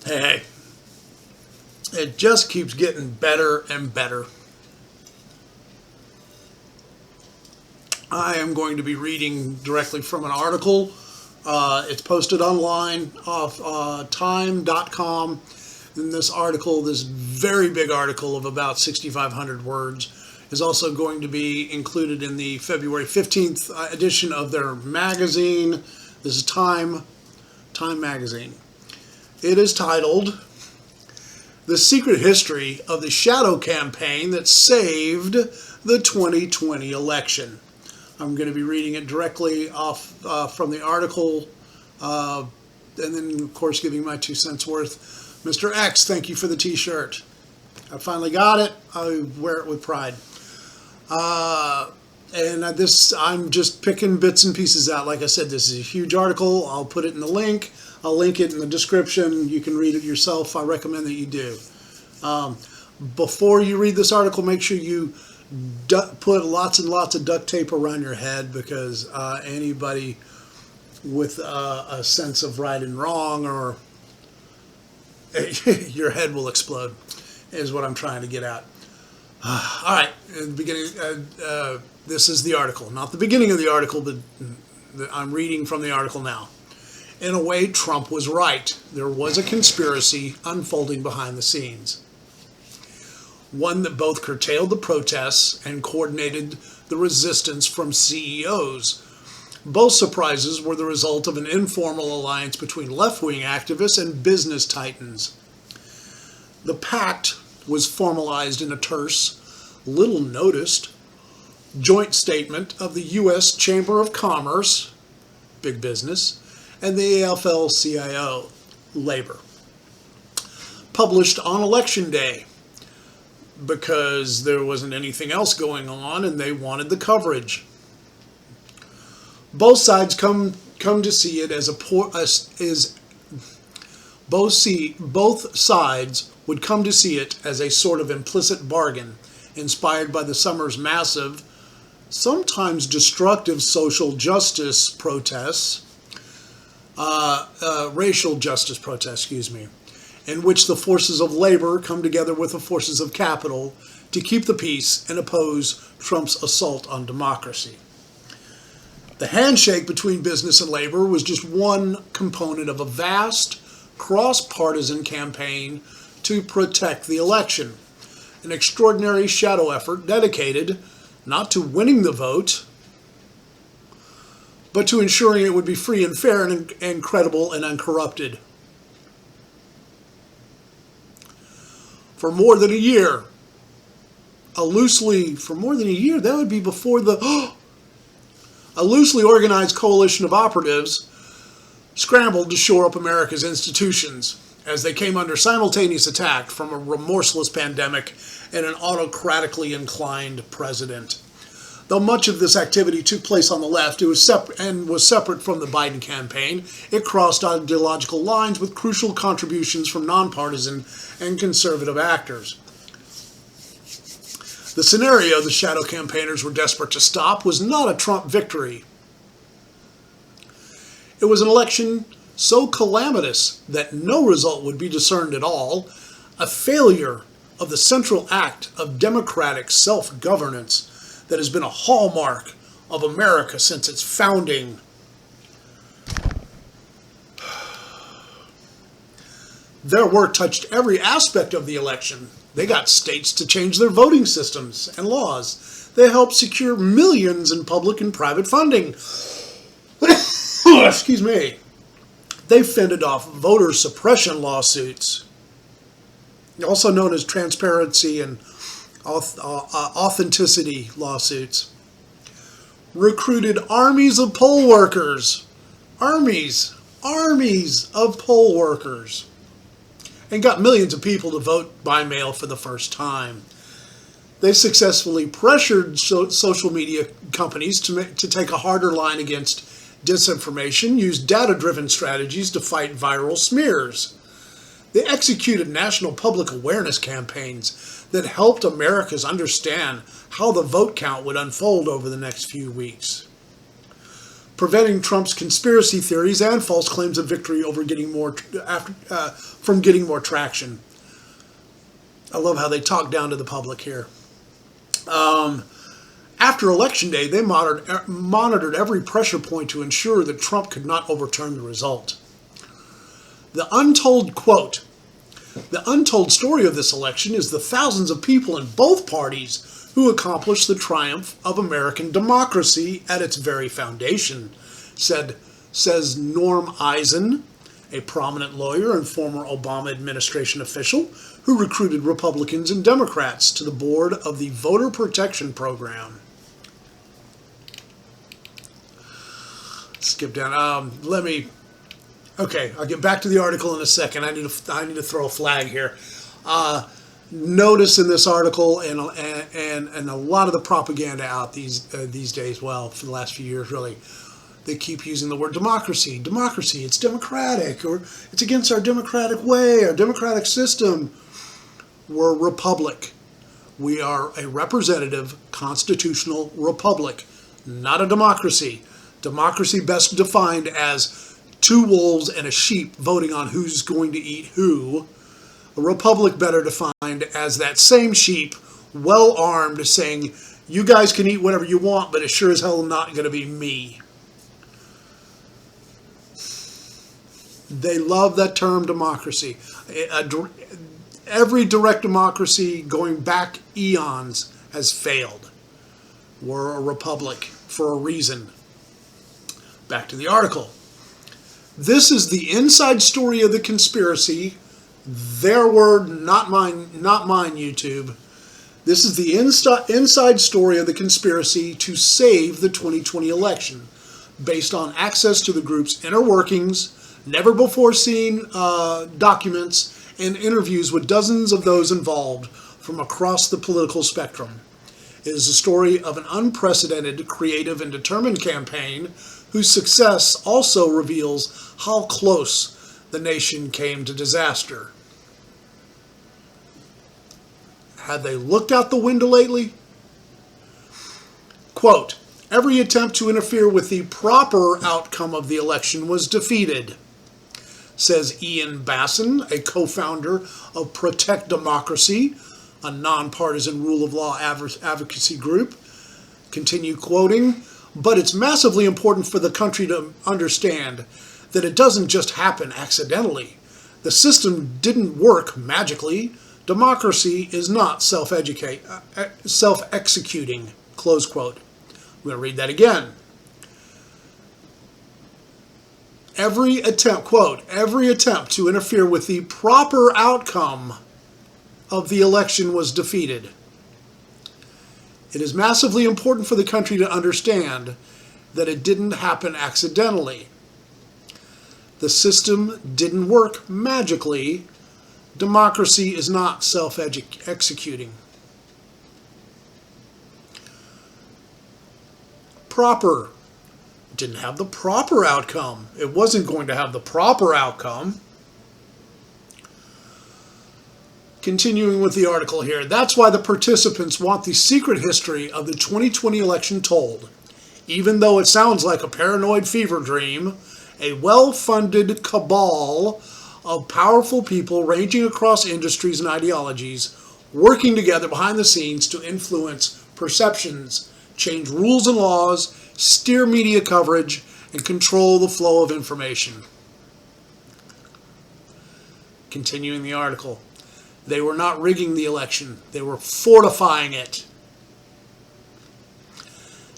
Hey, it just keeps getting better and better. I am going to be reading directly from an article. It's posted online off time.com. And this article, this very big article of about 6,500 words, is also going to be included in the February 15th edition of their magazine. This is Time Magazine. It is titled The Secret History of the Shadow Campaign That Saved the 2020 Election. I'm going to be reading it directly off from the article, and then, of course, giving my 2 cents worth. Mr. X, thank you for the t-shirt. I finally got it. I wear it with pride. I'm just picking bits and pieces out. Like I said, this is a huge article. I'll put it in the link. I'll link it in the description. You can read it yourself. I recommend that you do. Before you read this article, make sure you put lots and lots of duct tape around your head, because anybody with a sense of right and wrong, or your head will explode, is what I'm trying to get at. All right, in the beginning, this is the article. Not the beginning of the article, but I'm reading from the article now. In a way, Trump was right. There was a conspiracy unfolding behind the scenes. One that both curtailed the protests and coordinated the resistance from CEOs. Both surprises were the result of an informal alliance between left-wing activists and business titans. The pact was formalized in a terse, little noticed, joint statement of the U.S. Chamber of Commerce, big business, and the AFL-CIO, labor, published on Election Day, because there wasn't anything else going on and they wanted the coverage. Both sides come to see it as both sides would come to see it as a sort of implicit bargain, inspired by the summer's massive, sometimes destructive social justice protests, racial justice protests, in which the forces of labor come together with the forces of capital to keep the peace and oppose Trump's assault on democracy. The handshake between business and labor was just one component of a vast, cross-partisan campaign to protect the election, an extraordinary shadow effort dedicated not to winning the vote, but to ensuring it would be free and fair and credible and uncorrupted. For more than a year, that would be before a loosely organized coalition of operatives scrambled to shore up America's institutions as they came under simultaneous attack from a remorseless pandemic and an autocratically inclined president. Though much of this activity took place on the left, it was separate from the Biden campaign. It crossed ideological lines with crucial contributions from nonpartisan and conservative actors. The scenario the shadow campaigners were desperate to stop was not a Trump victory. It was an election so calamitous that no result would be discerned at all, a failure of the central act of democratic self-governance that has been a hallmark of America since its founding. Their work touched every aspect of the election. They got states to change their voting systems and laws. They helped secure millions in public and private funding. Excuse me. They fended off voter suppression lawsuits, also known as transparency and authenticity lawsuits. Recruited armies of poll workers. Armies of poll workers. And got millions of people to vote by mail for the first time. They successfully pressured social media companies to take a harder line against disinformation, used data-driven strategies to fight viral smears. They executed national public awareness campaigns that helped Americans understand how the vote count would unfold over the next few weeks. preventing Trump's conspiracy theories and false claims of victory over from getting more traction. I love how they talk down to the public here. After Election Day, they monitored every pressure point to ensure that Trump could not overturn the result. The untold story of this election is the thousands of people in both parties who accomplished the triumph of American democracy at its very foundation, says Norm Eisen, a prominent lawyer and former Obama administration official who recruited Republicans and Democrats to the board of the Voter Protection Program. Skip down. Okay, I'll get back to the article in a second. I need to throw a flag here. Notice in this article and a lot of the propaganda out these days, well, for the last few years, really, they keep using the word democracy. Democracy, it's democratic, or it's against our democratic way, our democratic system. We're a republic. We are a representative constitutional republic, not a democracy. Democracy best defined as two wolves and a sheep voting on who's going to eat who. A republic better defined as that same sheep, well armed, saying, you guys can eat whatever you want, but it's sure as hell not going to be me. They love that term democracy. Every direct democracy going back eons has failed. We're a republic for a reason. Back to the article. This is the inside story of the conspiracy. Their word, not mine, YouTube. This is the inside story of the conspiracy to save the 2020 election, based on access to the group's inner workings, never before seen documents, and interviews with dozens of those involved from across the political spectrum. It is a story of an unprecedented, creative, and determined campaign whose success also reveals how close the nation came to disaster. Had they looked out the window lately? Quote, every attempt to interfere with the proper outcome of the election was defeated, says Ian Basson, a co-founder of Protect Democracy, a nonpartisan rule of law advocacy group. Continue quoting, but it's massively important for the country to understand that it doesn't just happen accidentally. The system didn't work magically. Democracy is not self-executing, close quote. I'm going to read that again. Every attempt to interfere with the proper outcome of the election was defeated. It is massively important for the country to understand that it didn't happen accidentally. The system didn't work magically. Democracy is not self-executing. Proper. Didn't have the proper outcome. It wasn't going to have the proper outcome. Continuing with the article here, that's why the participants want the secret history of the 2020 election told. Even though it sounds like a paranoid fever dream, a well-funded cabal of powerful people ranging across industries and ideologies working together behind the scenes to influence perceptions, change rules and laws, steer media coverage, and control the flow of information. Continuing the article. They were not rigging the election. They were fortifying it.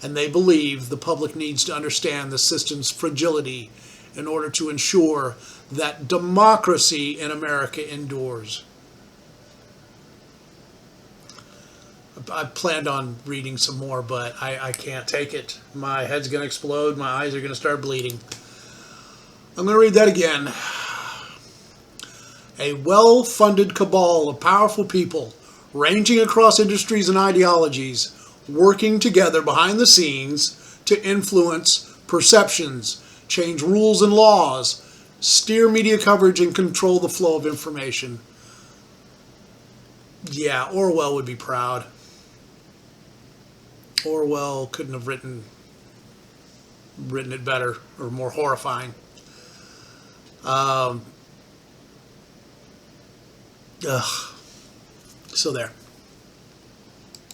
And they believe the public needs to understand the system's fragility in order to ensure that democracy in America endures. I planned on reading some more, but I can't take it. My head's going to explode. My eyes are going to start bleeding. I'm going to read that again. A well-funded cabal of powerful people, ranging across industries and ideologies, working together behind the scenes to influence perceptions, change rules and laws, steer media coverage, and control the flow of information. Yeah, Orwell would be proud. Orwell couldn't have written written it better or more horrifying. Ugh. So there.